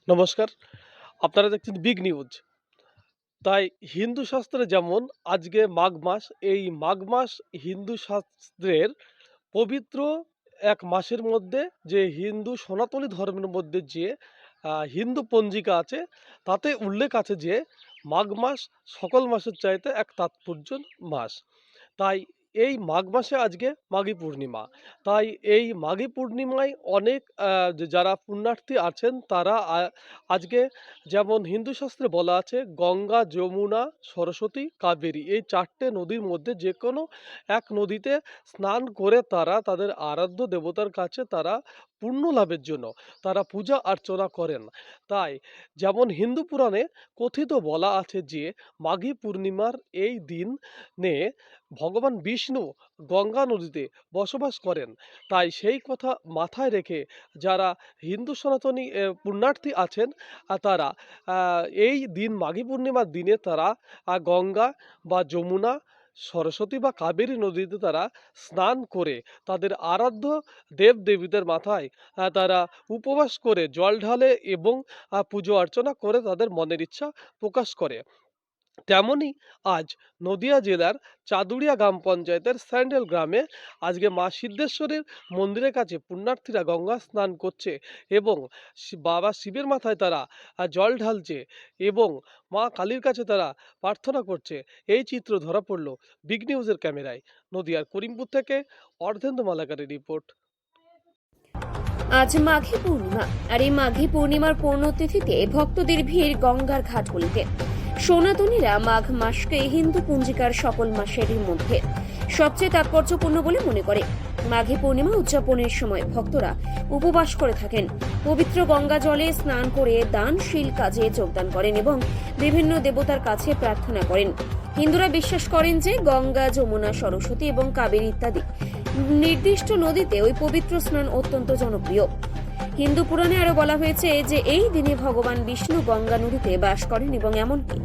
নমস্কার। আপনারা দেখছেন বিগ নিউজ। তাই হিন্দু শাস্ত্রে যেমন আজকে মাঘ মাস, এই মাঘ মাস হিন্দু শাস্ত্রের পবিত্র এক মাসের মধ্যে যে হিন্দু সনাতনী ধর্মের মধ্যে যে হিন্দু পঞ্জিকা আছে তাতে উল্লেখ আছে যে মাঘ মাস সকল মাসের চাইতে এক তাৎপর্য মাস। তাই এই মাঘ মাসে আজকে মাঘী পূর্ণিমা। তাই এই মাঘী পূর্ণিমায় অনেক যারা পুণ্যার্থী আছেন তারা আজকে যেমন হিন্দু শাস্ত্রে বলা আছে গঙ্গা, যমুনা, সরস্বতী, কাবেরী এই ৪ টে নদীর মধ্যে যেকোনো এক নদীতে স্নান করে তারা তাদের আরাধ্য দেবতার কাছে তারা পুণ্য লাভের জন্য তারা পূজা অর্চনা করেন। তাই যেমন হিন্দু পুরাণে কথিত বলা আছে যে মাঘী পূর্ণিমার এই দিনে ভগবান বিষ্ণু গঙ্গা নদীতে বসবাস করেন। তাই সেই কথা মাথায় রেখে যারা হিন্দু সনাতনী পুণ্যার্থী আছেন তারা এই দিন মাঘী পূর্ণিমার দিনে তারা গঙ্গা বা যমুনা, সরস্বতী বা কাবেরী নদীতে তারা স্নান করে তাদের আরাধ্য দেবদেবীদের মাথায় তারা উপবাস করে জল ঢালে এবং পুজো অর্চনা করে তাদের মনের ইচ্ছা প্রকাশ করে। তেমনি আজ নদিয়া জেলার চাদুড়িয়া গ্রাম পঞ্চায়েতের স্যান্ডেল গ্রামে আজকে মা সিদ্ধেশ্বরীর মন্দিরের কাছে পুণ্যার্থীরা গঙ্গা স্নান করছে এবং বাবা শিবের মাথায় তারা জল ঢালছে এবং মা কালীর কাছে তারা প্রার্থনা করছে। এই চিত্র ধরা পড়ল বিগ নিউজের ক্যামেরায়। নদিয়ার করিমপুর থেকে অর্ধেন্দু মালাকারের রিপোর্ট। আজ মাঘী পূর্ণিমা, আর এই মাঘী পূর্ণিমার পূর্ণতিথিতে ভক্তদের ভিড় গঙ্গার ঘাটগুলিতে। সনাতনীরা মাঘ মাসকে হিন্দু পঞ্জিকার সকল মাসের মধ্যে সবচেয়ে তাৎপর্যপূর্ণ বলে মনে করে। মাঘী পূর্ণিমা উদযাপনের সময় ভক্তরা উপবাস করে থাকেন, পবিত্র গঙ্গা জলে স্নান করে দানশীল কাজে যোগদান করেন এবং বিভিন্ন দেবতার কাছে প্রার্থনা করেন। হিন্দুরা বিশ্বাস করেন যে গঙ্গা, যমুনা, সরস্বতী এবং কাবেরী ইত্যাদি নির্দিষ্ট নদীতে ওই পবিত্র স্নান অত্যন্ত জনপ্রিয়। হিন্দু পুরাণে আরো বলা হয়েছে যে এই দিনে ভগবান বিষ্ণু গঙ্গা নদীতে বাস করেন এবং এমনকি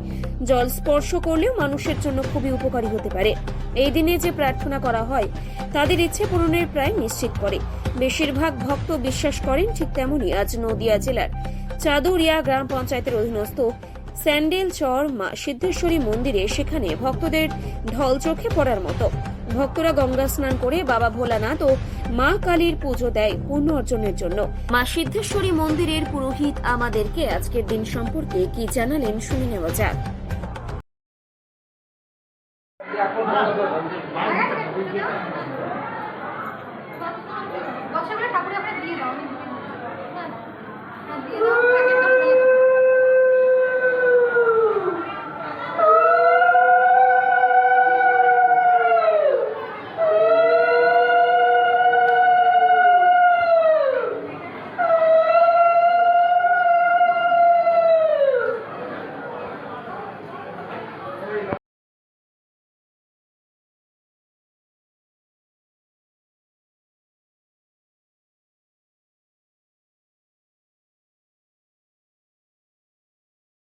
জল স্পর্শ করলেও মানুষের জন্য খুবই উপকারী হতে পারে। এই দিনে যে প্রার্থনা করা হয় তাদের ইচ্ছে পূরণের প্রায় নিশ্চিত করে। বেশিরভাগ ভক্ত বিশ্বাস করেন ঠিক তেমনি আজ নদিয়া জেলার চাদুরিয়া গ্রাম পঞ্চায়েতের অধীনস্থ স্যান্ডেল চর মা সিদ্ধেশ্বরী মন্দিরে সেখানে ভক্তদের ঢল চোখে পড়ার মতো। ভক্তরা গঙ্গা স্নান করে বাবা ভোলানাথ ও মা কালীর পুজো দেয় পুণ্য অর্জনের জন্য। মা সিদ্ধেশ্বরী মন্দিরের পুরোহিত আমাদেরকে আজকের দিন সম্পর্কে কি জানালেন শুনে নেওয়া যাক।